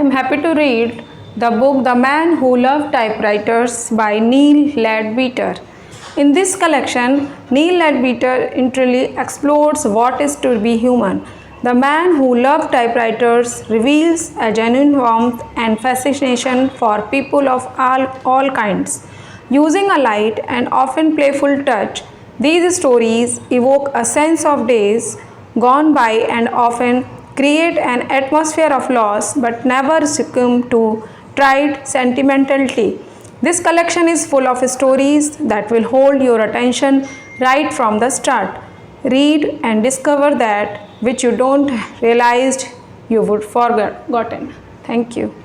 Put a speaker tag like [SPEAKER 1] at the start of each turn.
[SPEAKER 1] am happy to read the book The Man Who Loved Typewriters by Neil Ledbetter. In this collection, Neil Ledbetter intriguingly explores what is to be human. The Man Who Loved Typewriters reveals a genuine warmth and fascination for people of all kinds. Using a light and often playful touch, these stories evoke a sense of days gone by and often create an atmosphere of loss but never succumb to tried sentimentality. This collection is full of stories that will hold your attention right from the start. Read and discover that which you don't realized you would forgotten. Thank you.